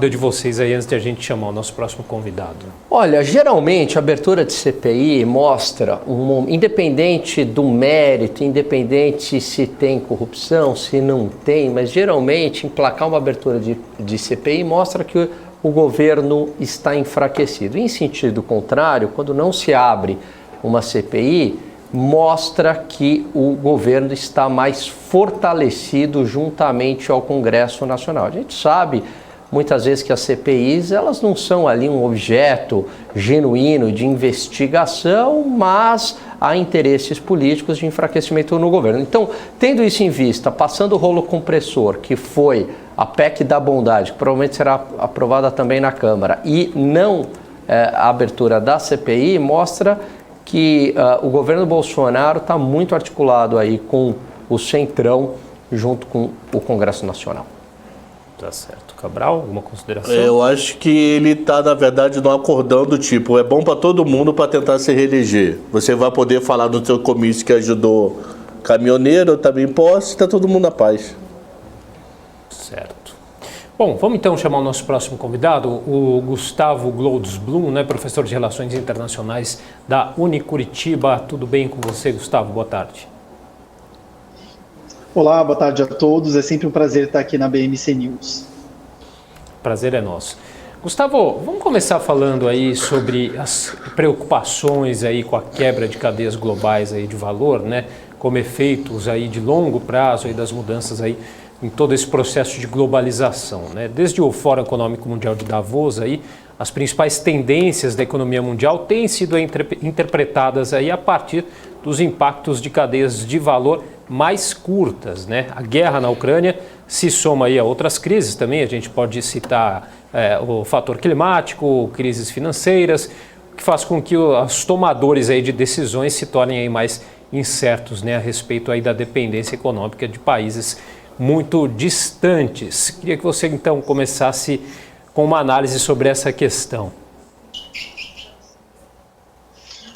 rápida de vocês aí antes de a gente chamar o nosso próximo convidado. Olha, geralmente a abertura de CPI mostra, independente do mérito, independente se tem corrupção, se não tem, mas geralmente emplacar uma abertura de CPI mostra que o governo está enfraquecido. Em sentido contrário, quando não se abre uma CPI, mostra que o governo está mais fortalecido juntamente ao Congresso Nacional. A gente sabe muitas vezes que as CPIs elas não são ali um objeto genuíno de investigação, mas há interesses políticos de enfraquecimento no governo. Então, tendo isso em vista, passando o rolo compressor, que foi a PEC da bondade, que provavelmente será aprovada também na Câmara, e não a abertura da CPI, mostra que o governo Bolsonaro está muito articulado aí com o Centrão junto com o Congresso Nacional. Tá certo. Cabral, alguma consideração? Eu acho que ele está, na verdade, num acordão do tipo, é bom para todo mundo para tentar se reeleger. Você vai poder falar no seu comício que ajudou caminhoneiro, eu também posso, está todo mundo na paz. Certo. Bom, vamos então chamar o nosso próximo convidado, o Gustavo Glodesblum, né, professor de Relações Internacionais da Unicuritiba. Tudo bem com você, Gustavo? Boa tarde. Olá, boa tarde a todos. É sempre um prazer estar aqui na BMC News. Prazer é nosso. Gustavo, vamos começar falando aí sobre as preocupações aí com a quebra de cadeias globais aí de valor, né, como efeitos aí de longo prazo aí das mudanças aí em todo esse processo de globalização, né? Desde o Fórum Econômico Mundial de Davos, aí, as principais tendências da economia mundial têm sido interpretadas aí a partir dos impactos de cadeias de valor mais curtas, né? A guerra na Ucrânia se soma aí a outras crises também, a gente pode citar o fator climático, crises financeiras, que faz com que os tomadores aí de decisões se tornem aí mais incertos, né, a respeito aí da dependência econômica de países muito distantes. Queria que você então começasse com uma análise sobre essa questão.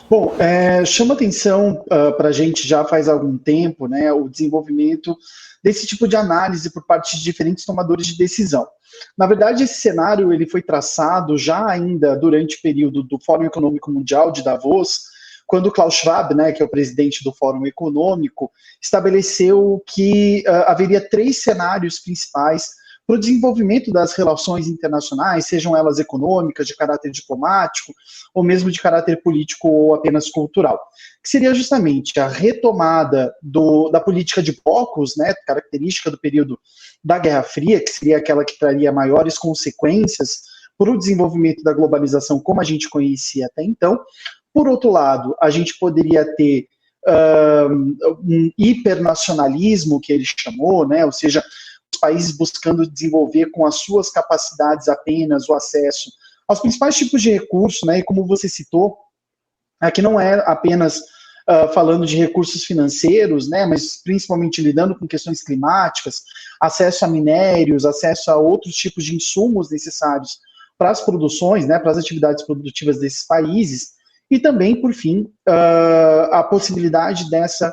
Bom, chama atenção para a gente já faz algum tempo, né, o desenvolvimento desse tipo de análise por parte de diferentes tomadores de decisão. Na verdade, esse cenário ele foi traçado já ainda durante o período do Fórum Econômico Mundial de Davos, quando Klaus Schwab, né, que é o presidente do Fórum Econômico, estabeleceu que haveria 3 cenários principais para o desenvolvimento das relações internacionais, sejam elas econômicas, de caráter diplomático, ou mesmo de caráter político ou apenas cultural, que seria justamente a retomada da política de blocos, né, característica do período da Guerra Fria, que seria aquela que traria maiores consequências para o desenvolvimento da globalização como a gente conhecia até então. Por outro lado, a gente poderia ter um hipernacionalismo, que ele chamou, né? Ou seja, os países buscando desenvolver com as suas capacidades apenas o acesso aos principais tipos de recursos, né? E como você citou, aqui não é apenas falando de recursos financeiros, né? Mas principalmente lidando com questões climáticas, acesso a minérios, acesso a outros tipos de insumos necessários para as produções, né? Para as atividades produtivas desses países. E também, por fim, a possibilidade dessa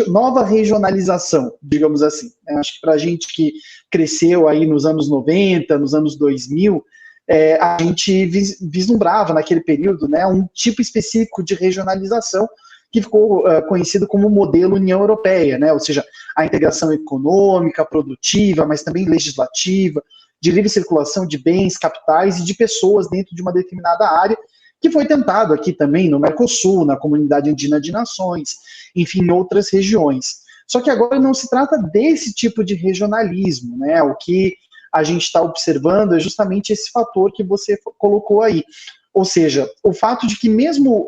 nova regionalização, digamos assim. Acho que para a gente que cresceu aí nos anos 90, nos anos 2000, a gente vislumbrava naquele período, né, um tipo específico de regionalização que ficou conhecido como modelo União Europeia, né, ou seja, a integração econômica, produtiva, mas também legislativa, de livre circulação de bens, capitais e de pessoas dentro de uma determinada área, que foi tentado aqui também no Mercosul, na Comunidade Andina de Nações, enfim, em outras regiões. Só que agora não se trata desse tipo de regionalismo, né? O que a gente está observando é justamente esse fator que você colocou aí. Ou seja, o fato de que mesmo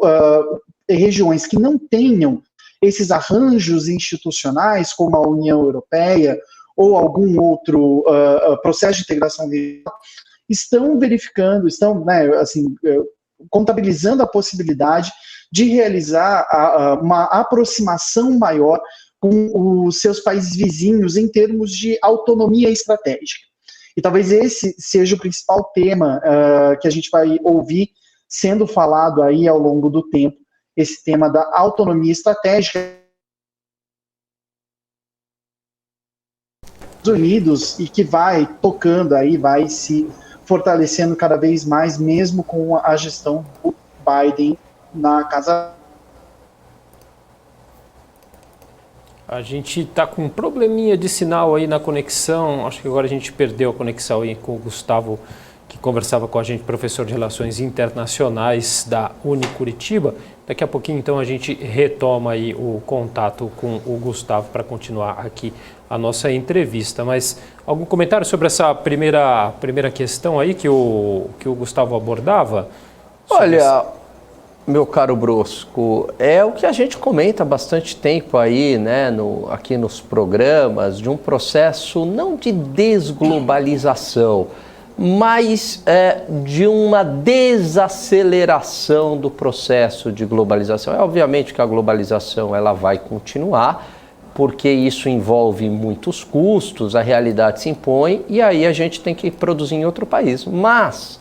regiões que não tenham esses arranjos institucionais, como a União Europeia ou algum outro processo de integração regional, estão verificando, estão, né, assim, contabilizando a possibilidade de realizar uma aproximação maior com os seus países vizinhos em termos de autonomia estratégica. E talvez esse seja o principal tema que a gente vai ouvir sendo falado aí ao longo do tempo, esse tema da autonomia estratégica dos Estados Unidos, e que vai tocando aí, vai se fortalecendo cada vez mais, mesmo com a gestão do Biden na Casa. A gente está com um probleminha de sinal aí na conexão, acho que agora a gente perdeu a conexão aí com o Gustavo, que conversava com a gente, professor de Relações Internacionais da Unicuritiba. Daqui a pouquinho, então, a gente retoma aí o contato com o Gustavo para continuar aqui a nossa entrevista. Mas algum comentário sobre essa primeira questão aí que o Gustavo abordava? Olha, meu caro Brosco, é o que a gente comenta há bastante tempo aí, né, aqui nos programas, de um processo não de desglobalização, mas de uma desaceleração do processo de globalização. É obviamente que a globalização ela vai continuar, porque isso envolve muitos custos, a realidade se impõe e aí a gente tem que produzir em outro país. Mas,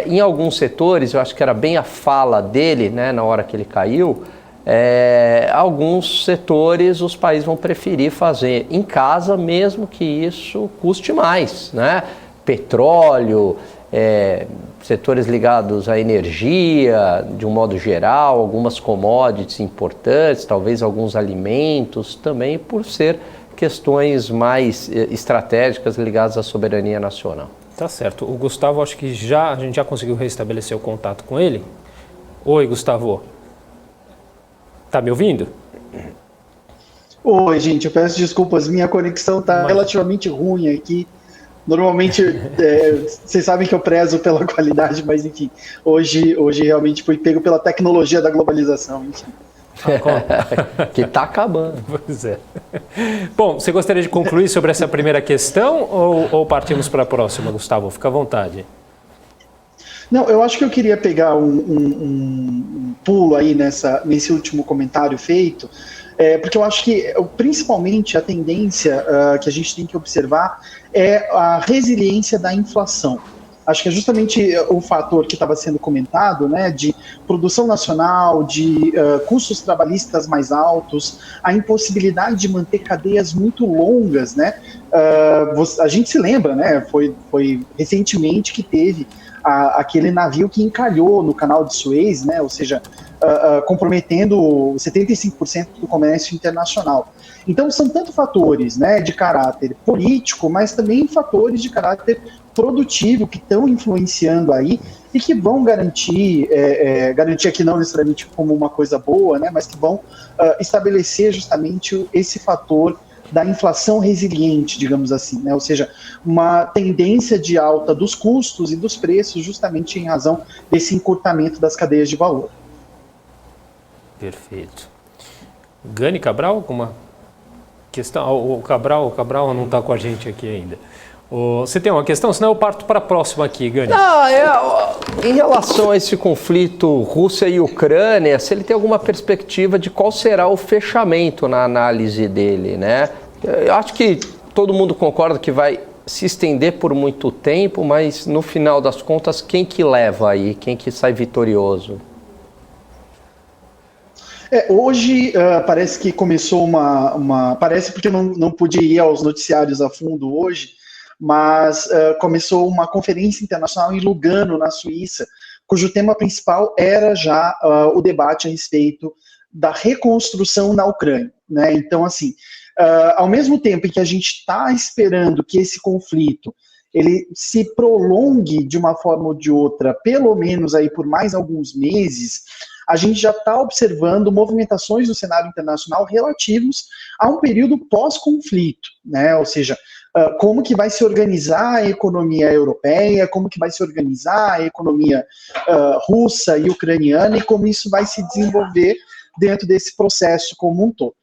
em alguns setores, eu acho que era bem a fala dele, né, na hora que ele caiu, alguns setores os países vão preferir fazer em casa, mesmo que isso custe mais, né? Petróleo, setores ligados à energia, de um modo geral, algumas commodities importantes, talvez alguns alimentos, também por ser questões mais estratégicas ligadas à soberania nacional. Tá certo. O Gustavo, acho que a gente já conseguiu restabelecer o contato com ele. Oi, Gustavo. Tá me ouvindo? Oi, gente, eu peço desculpas, minha conexão está relativamente ruim aqui. Normalmente, vocês sabem que eu prezo pela qualidade, mas enfim, hoje realmente fui pego pela tecnologia da globalização. Enfim. Que está acabando. Pois é. Bom, você gostaria de concluir sobre essa primeira questão ou partimos para a próxima, Gustavo? Fica à vontade. Não, eu acho que eu queria pegar um pulo aí nesse último comentário feito, porque eu acho que, principalmente, a tendência que a gente tem que observar é a resiliência da inflação. Acho que é justamente o fator que estava sendo comentado, né, de produção nacional, de custos trabalhistas mais altos, a impossibilidade de manter cadeias muito longas, né? A gente se lembra, né? Foi recentemente que teve aquele navio que encalhou no canal de Suez, né? Ou seja, comprometendo 75% do comércio internacional. Então, são tanto fatores, né, de caráter político, mas também fatores de caráter produtivo que estão influenciando aí e que vão garantir aqui não necessariamente como uma coisa boa, né, mas que vão estabelecer justamente esse fator da inflação resiliente, digamos assim, né, ou seja, uma tendência de alta dos custos e dos preços justamente em razão desse encurtamento das cadeias de valor. Perfeito. Gani Cabral, alguma questão? O Cabral não está com a gente aqui ainda. Você tem uma questão? Senão eu parto para a próxima aqui, Gani. Em relação a esse conflito Rússia e Ucrânia, se ele tem alguma perspectiva de qual será o fechamento na análise dele, né? Eu acho que todo mundo concorda que vai se estender por muito tempo, mas no final das contas, quem que leva aí? Quem que sai vitorioso? Hoje parece que começou parece porque eu não pude ir aos noticiários a fundo hoje, mas começou uma conferência internacional em Lugano, na Suíça, cujo tema principal era já o debate a respeito da reconstrução na Ucrânia, né? Então, assim, ao mesmo tempo em que a gente está esperando que esse conflito ele se prolongue de uma forma ou de outra, pelo menos aí por mais alguns meses, a gente já está observando movimentações no cenário internacional relativos a um período pós-conflito, né? Ou seja, como que vai se organizar a economia europeia, como que vai se organizar a economia russa e ucraniana e como isso vai se desenvolver dentro desse processo como um todo.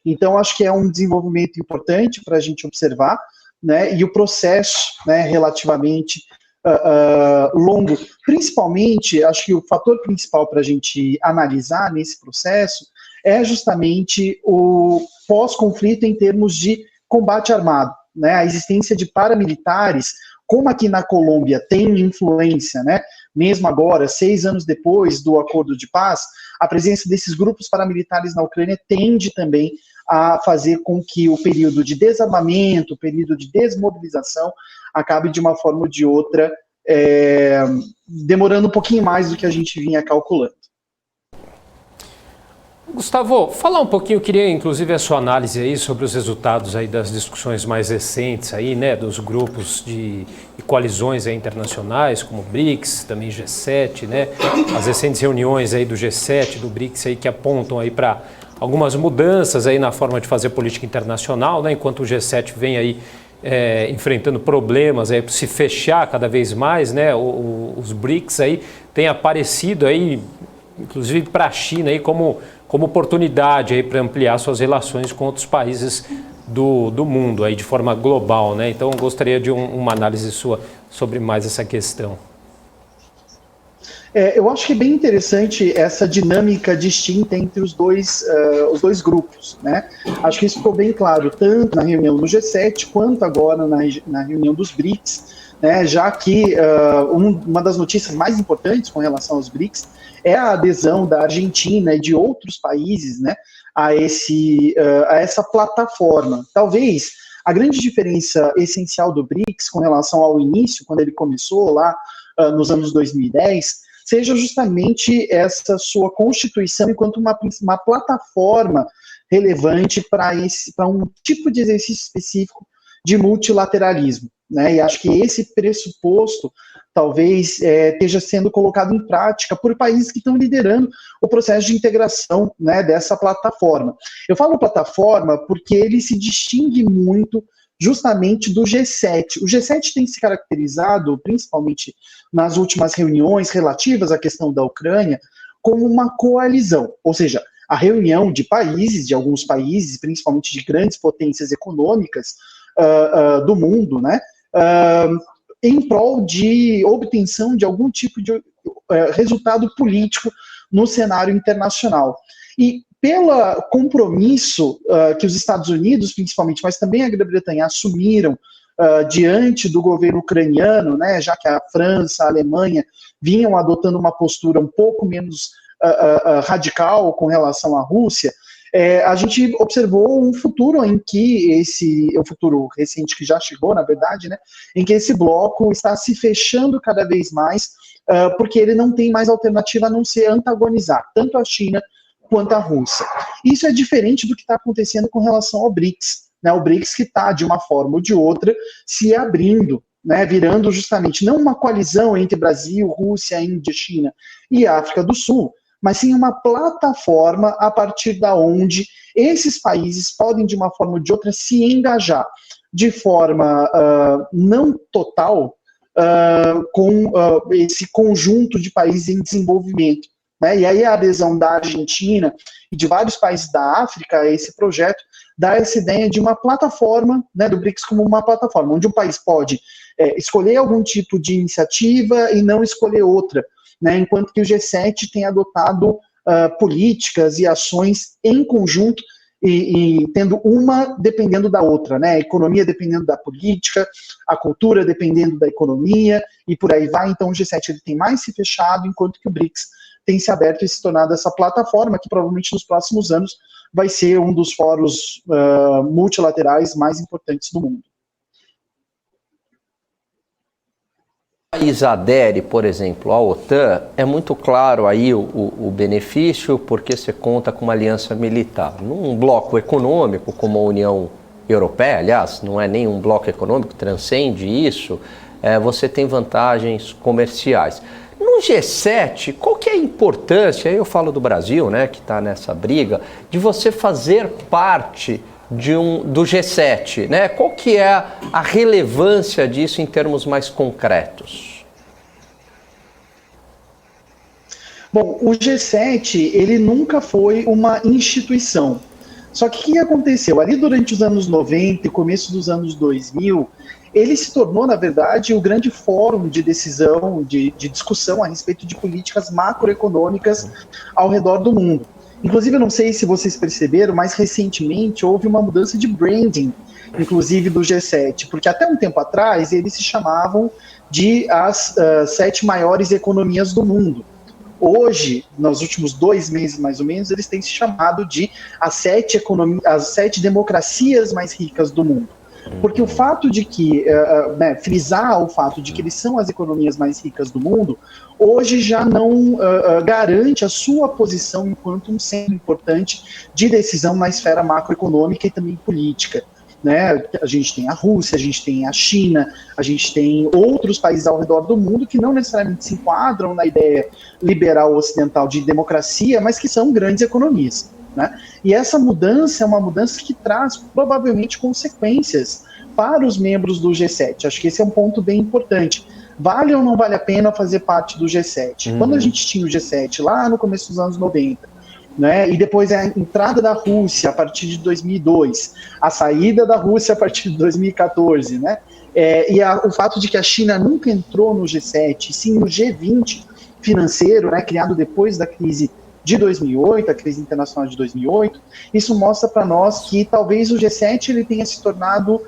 Então, acho que é um desenvolvimento importante para a gente observar, né? E o processo, né, relativamente longo. Principalmente, acho que o fator principal para a gente analisar nesse processo é justamente o pós-conflito em termos de combate armado, né? A existência de paramilitares, como aqui na Colômbia tem influência, né? Mesmo agora, 6 anos depois do acordo de paz, a presença desses grupos paramilitares na Ucrânia tende também a fazer com que o período de desarmamento, o período de desmobilização, acabe de uma forma ou de outra demorando um pouquinho mais do que a gente vinha calculando. Gustavo, falar um pouquinho, eu queria inclusive a sua análise aí sobre os resultados aí das discussões mais recentes aí, né, dos grupos de coalizões aí internacionais, como o BRICS, também G7, né, as recentes reuniões aí do G7, do BRICS aí que apontam aí para algumas mudanças aí na forma de fazer política internacional, né, enquanto o G7 vem aí enfrentando problemas aí para se fechar cada vez mais, né, os BRICS aí têm aparecido aí, inclusive para a China aí como oportunidade aí para ampliar suas relações com outros países do mundo aí de forma global, né? Então eu gostaria de uma análise sua sobre mais essa questão. Eu acho que é bem interessante essa dinâmica distinta entre os dois grupos, né? Acho que isso ficou bem claro, tanto na reunião do G7, quanto agora na reunião dos BRICS, né? Já que uma das notícias mais importantes com relação aos BRICS é a adesão da Argentina e de outros países, né, a essa plataforma. Talvez a grande diferença essencial do BRICS com relação ao início, quando ele começou lá nos anos 2010, seja justamente essa sua constituição enquanto uma plataforma relevante para um tipo de exercício específico de multilateralismo, né? E acho que esse pressuposto talvez esteja sendo colocado em prática por países que estão liderando o processo de integração, né, dessa plataforma. Eu falo plataforma porque ele se distingue muito justamente do G7. O G7 tem se caracterizado, principalmente nas últimas reuniões relativas à questão da Ucrânia, como uma coalizão, ou seja, a reunião de países, de alguns países, principalmente de grandes potências econômicas do mundo, né, em prol de obtenção de algum tipo de resultado político no cenário internacional. E pelo compromisso que os Estados Unidos, principalmente, mas também a Grã-Bretanha, assumiram diante do governo ucraniano, né, já que a França, a Alemanha vinham adotando uma postura um pouco menos radical com relação à Rússia, a gente observou um futuro em que um futuro recente que já chegou, na verdade, né, em que esse bloco está se fechando cada vez mais, porque ele não tem mais alternativa a não ser antagonizar tanto a China quanto a Rússia. Isso é diferente do que está acontecendo com relação ao BRICS, né, o BRICS que está, de uma forma ou de outra, se abrindo, né, virando justamente não uma coalizão entre Brasil, Rússia, Índia, China e África do Sul, mas sim uma plataforma a partir da onde esses países podem, de uma forma ou de outra, se engajar de forma não total com esse conjunto de países em desenvolvimento, né? E aí a adesão da Argentina e de vários países da África a esse projeto dá essa ideia de uma plataforma, né, do BRICS como uma plataforma, onde um país pode escolher algum tipo de iniciativa e não escolher outra, né, enquanto que o G7 tem adotado políticas e ações em conjunto e tendo uma dependendo da outra, né, a economia dependendo da política, a cultura dependendo da economia e por aí vai. Então o G7 ele tem mais se fechado, enquanto que o BRICS tem se aberto e se tornado essa plataforma que provavelmente nos próximos anos vai ser um dos fóruns multilaterais mais importantes do mundo. O país adere, por exemplo, à OTAN, é muito claro aí o benefício, porque você conta com uma aliança militar. Num bloco econômico, como a União Europeia, aliás, não é nem um bloco econômico, transcende isso, você tem vantagens comerciais. No G7, qual que é a importância, aí eu falo do Brasil, né, que está nessa briga, de você fazer parte do G7, né? Qual que é a relevância disso em termos mais concretos? Bom, o G7, ele nunca foi uma instituição. Só que o que aconteceu? Ali durante os anos 90 e começo dos anos 2000, ele se tornou, na verdade, o grande fórum de decisão, de discussão a respeito de políticas macroeconômicas ao redor do mundo. Inclusive, eu não sei se vocês perceberam, mas recentemente houve uma mudança de branding, inclusive do G7, porque até um tempo atrás eles se chamavam de as 7 maiores economias do mundo. Hoje, nos últimos 2 meses mais ou menos, eles têm se chamado de as 7 democracias mais ricas do mundo. Porque o fato de que, frisar o fato de que eles são as economias mais ricas do mundo, hoje já não garante a sua posição enquanto um centro importante de decisão na esfera macroeconômica e também política. Né? A gente tem a Rússia, a gente tem a China, a gente tem outros países ao redor do mundo que não necessariamente se enquadram na ideia liberal ocidental de democracia, mas que são grandes economias. Né? E essa mudança é uma mudança que traz provavelmente consequências para os membros do G7. Acho que esse é um ponto bem importante. Vale ou não vale a pena fazer parte do G7? Quando a gente tinha o G7 lá no começo dos anos 90, né, e depois a entrada da Rússia a partir de 2002, a saída da Rússia a partir de 2014, né, o fato de que a China nunca entrou no G7, sim no G20 financeiro, né, criado depois da crise de 2008, a crise internacional de 2008, isso mostra para nós que talvez o G7 ele tenha se tornado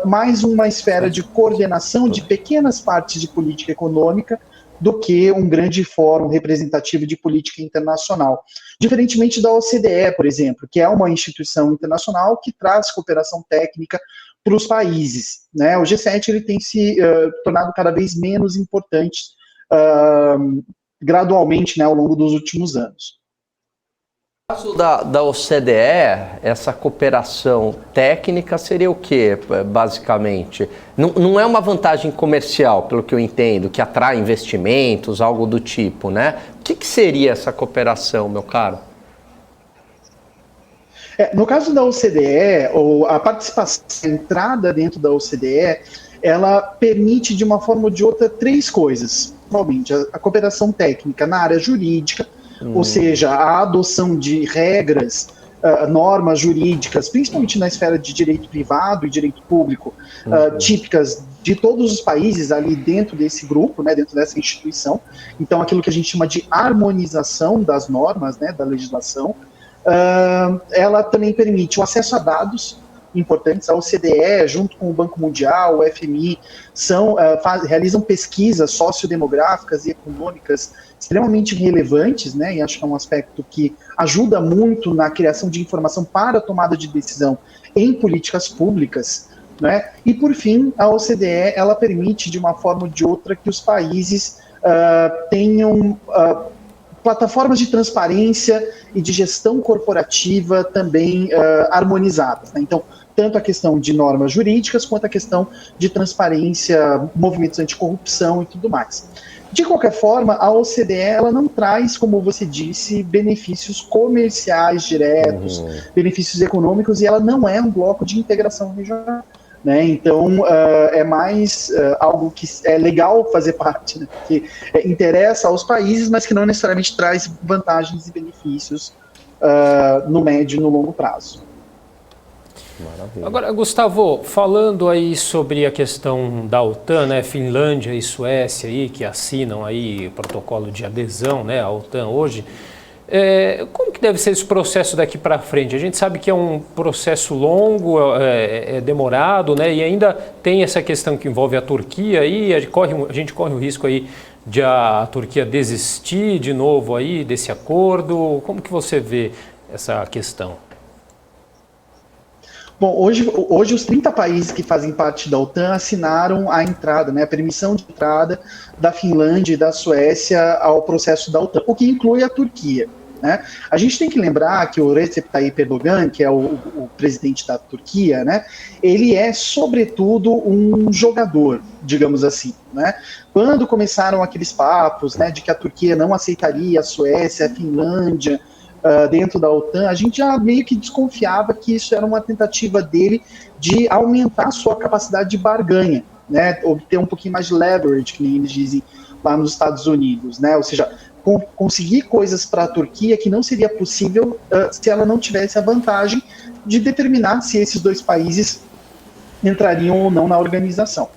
mais uma esfera de coordenação de pequenas partes de política econômica do que um grande fórum representativo de política internacional. Diferentemente da OCDE, por exemplo, que é uma instituição internacional que traz cooperação técnica para os países. Né? O G7 ele tem se tornado cada vez menos importante gradualmente, né, ao longo dos últimos anos. No caso da OCDE, essa cooperação técnica seria o quê, basicamente? Não é uma vantagem comercial, pelo que eu entendo, que atrai investimentos, algo do tipo, né? O que seria essa cooperação, meu caro? No caso da OCDE, a participação, a entrada dentro da OCDE, ela permite, de uma forma ou de outra, três coisas. Provavelmente, a cooperação técnica na área jurídica, ou seja, a adoção de regras, normas jurídicas, principalmente na esfera de direito privado e direito público, típicas de todos os países ali dentro desse grupo, né, dentro dessa instituição. Então, aquilo que a gente chama de harmonização das normas, né, da legislação. Ela também permite o acesso a dados importantes. A OCDE, junto com o Banco Mundial, o FMI, realizam pesquisas sociodemográficas e econômicas extremamente relevantes, né, e acho que é um aspecto que ajuda muito na criação de informação para a tomada de decisão em políticas públicas. Né? E, por fim, a OCDE ela permite, de uma forma ou de outra, que os países tenham plataformas de transparência e de gestão corporativa também harmonizadas. Né? Então, tanto a questão de normas jurídicas, quanto a questão de transparência, movimentos anticorrupção e tudo mais. De qualquer forma, a OCDE ela não traz, como você disse, benefícios comerciais diretos, benefícios econômicos, e ela não é um bloco de integração regional. Né? Então, é mais algo que é legal fazer parte, né? Que interessa aos países, mas que não necessariamente traz vantagens e benefícios no médio e no longo prazo. Maravilha. Agora, Gustavo, falando aí sobre a questão da OTAN, né, Finlândia e Suécia aí, que assinam aí o protocolo de adesão, né, à OTAN hoje, como que deve ser esse processo daqui para frente? A gente sabe que é um processo longo, é demorado, né, e ainda tem essa questão que envolve a Turquia aí, a gente corre o risco aí de a Turquia desistir de novo aí desse acordo. Como que você vê essa questão? Bom, hoje os 30 países que fazem parte da OTAN assinaram a entrada, né, a permissão de entrada da Finlândia e da Suécia ao processo da OTAN, o que inclui a Turquia. Né? A gente tem que lembrar que o Recep Tayyip Erdogan, que é o presidente da Turquia, né, ele é, sobretudo, um jogador, digamos assim. Né? Quando começaram aqueles papos, né, de que a Turquia não aceitaria a Suécia, a Finlândia, dentro da OTAN, a gente já meio que desconfiava que isso era uma tentativa dele de aumentar a sua capacidade de barganha, né, obter um pouquinho mais de leverage, que nem eles dizem lá nos Estados Unidos, né, ou seja, conseguir coisas para a Turquia que não seria possível se ela não tivesse a vantagem de determinar se esses dois países entrariam ou não na organização.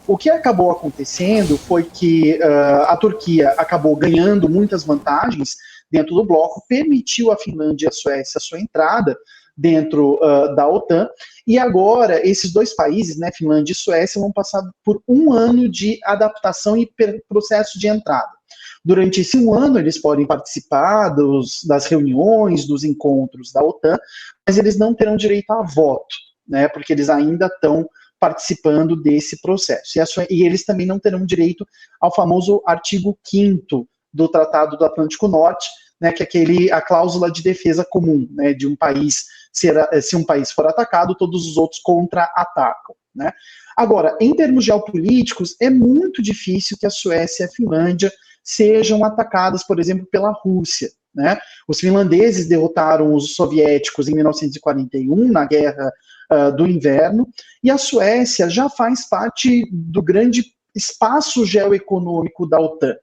O que acabou acontecendo foi que a Turquia acabou ganhando muitas vantagens dentro do bloco, permitiu à Finlândia e à Suécia a sua entrada dentro da OTAN, e agora esses dois países, né, Finlândia e Suécia, vão passar por um ano de adaptação e processo de entrada. Durante esse um ano, eles podem participar das reuniões, dos encontros da OTAN, mas eles não terão direito a voto, né, porque eles ainda estão participando desse processo. E eles também não terão direito ao famoso artigo 5º do Tratado do Atlântico Norte, né, que é a cláusula de defesa comum, né, de um país, se um país for atacado, todos os outros contra-atacam, né. Agora, em termos geopolíticos, é muito difícil que a Suécia e a Finlândia sejam atacadas, por exemplo, pela Rússia, né. Os finlandeses derrotaram os soviéticos em 1941, na Guerra do Inverno, e a Suécia já faz parte do grande espaço geoeconômico da OTAN.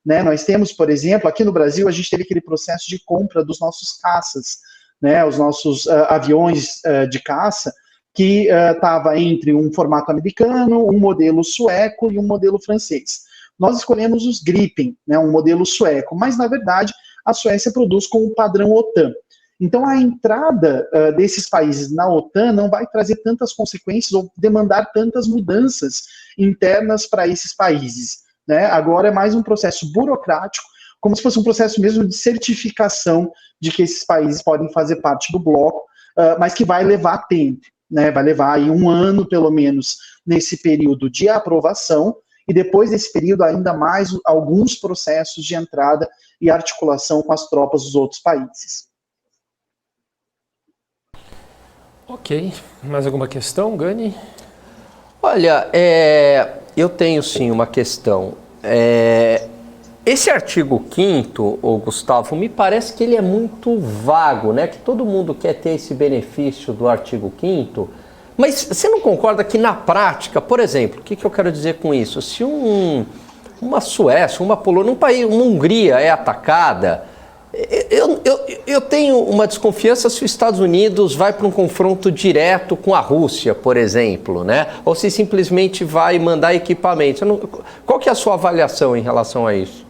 Né, nós temos, por exemplo, aqui no Brasil, a gente teve aquele processo de compra dos nossos caças, né, os nossos aviões de caça, que estava entre um formato americano, um modelo sueco e um modelo francês. Nós escolhemos os Gripen, né, um modelo sueco, mas, na verdade, a Suécia produz com o padrão OTAN. Então, a entrada desses países na OTAN não vai trazer tantas consequências ou demandar tantas mudanças internas para esses países. Né? Agora é mais um processo burocrático, como se fosse um processo mesmo de certificação de que esses países podem fazer parte do bloco, mas que vai levar tempo, né? Vai levar aí 1 ano, pelo menos, nesse período de aprovação, e depois desse período ainda mais alguns processos de entrada e articulação com as tropas dos outros países. Ok. Mais alguma questão, Gani? Olha, eu tenho sim uma questão. Esse artigo 5º, Gustavo, me parece que ele é muito vago, né? Que todo mundo quer ter esse benefício do artigo 5º, mas você não concorda que na prática, por exemplo, o que eu quero dizer com isso? Se uma Suécia, uma Polônia, uma Hungria é atacada, eu tenho uma desconfiança se os Estados Unidos vai para um confronto direto com a Rússia, por exemplo, né? Ou se simplesmente vai mandar equipamentos. Qual que é a sua avaliação em relação a isso?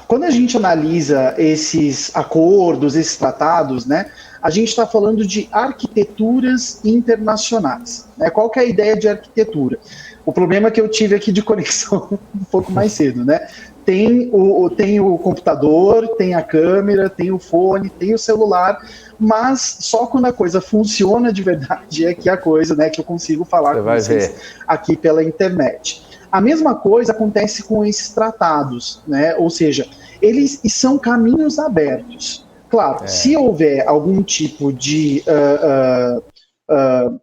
Quando a gente analisa esses acordos, esses tratados, né, a gente está falando de arquiteturas internacionais. Né? Qual que é a ideia de arquitetura? O problema que eu tive aqui de conexão um pouco mais cedo, né? Tem o computador, tem a câmera, tem o fone, tem o celular, mas só quando a coisa funciona de verdade é que a coisa, né, que eu consigo falar com vocês aqui pela internet. A mesma coisa acontece com esses tratados, né? Ou seja, eles são caminhos abertos. Claro, se houver algum tipo de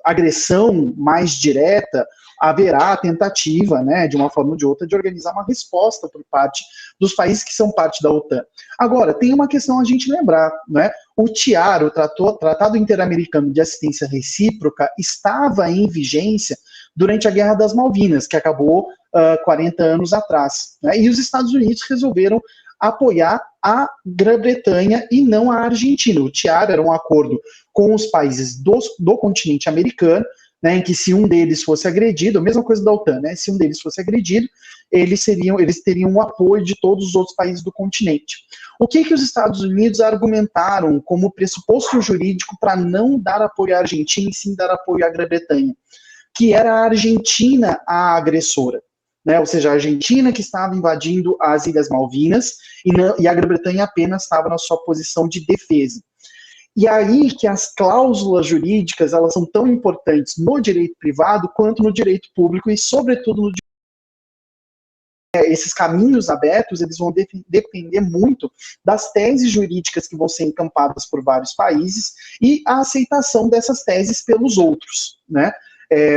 agressão mais direta, haverá a tentativa, né, de uma forma ou de outra, de organizar uma resposta por parte dos países que são parte da OTAN. Agora, tem uma questão a gente lembrar, né? O TIAR, o Tratado Interamericano de Assistência Recíproca, estava em vigência durante a Guerra das Malvinas, que acabou 40 anos atrás. Né? E os Estados Unidos resolveram apoiar a Grã-Bretanha e não a Argentina. O TIAR era um acordo com os países do continente americano, né, em que se um deles fosse agredido, a mesma coisa da OTAN, né, se um deles fosse agredido, eles teriam o apoio de todos os outros países do continente. O que os Estados Unidos argumentaram como pressuposto jurídico para não dar apoio à Argentina e sim dar apoio à Grã-Bretanha? Que era a Argentina a agressora. Né, ou seja, a Argentina que estava invadindo as Ilhas Malvinas e a Grã-Bretanha apenas estava na sua posição de defesa. E aí que as cláusulas jurídicas, elas são tão importantes no direito privado quanto no direito público e, sobretudo, no esses caminhos abertos, eles vão depender muito das teses jurídicas que vão ser encampadas por vários países e a aceitação dessas teses pelos outros, né?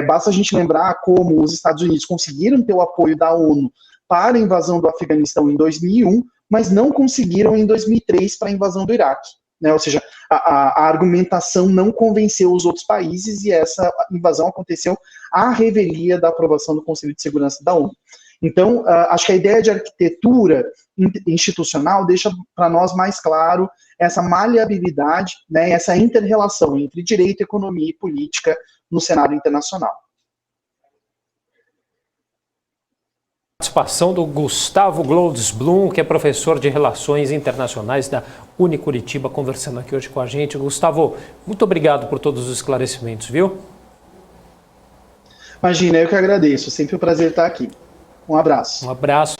Basta a gente lembrar como os Estados Unidos conseguiram ter o apoio da ONU para a invasão do Afeganistão em 2001, mas não conseguiram em 2003 para a invasão do Iraque. Né? Ou seja, a argumentação não convenceu os outros países e essa invasão aconteceu à revelia da aprovação do Conselho de Segurança da ONU. Então, acho que a ideia de arquitetura institucional deixa para nós mais claro essa maleabilidade, né, essa inter-relação entre direito, economia e política no cenário internacional. Participação do Gustavo Glodesblum, que é professor de Relações Internacionais da Unicuritiba, conversando aqui hoje com a gente. Gustavo, muito obrigado por todos os esclarecimentos, viu? Imagina, eu que agradeço. Sempre um prazer estar aqui. Um abraço. Um abraço.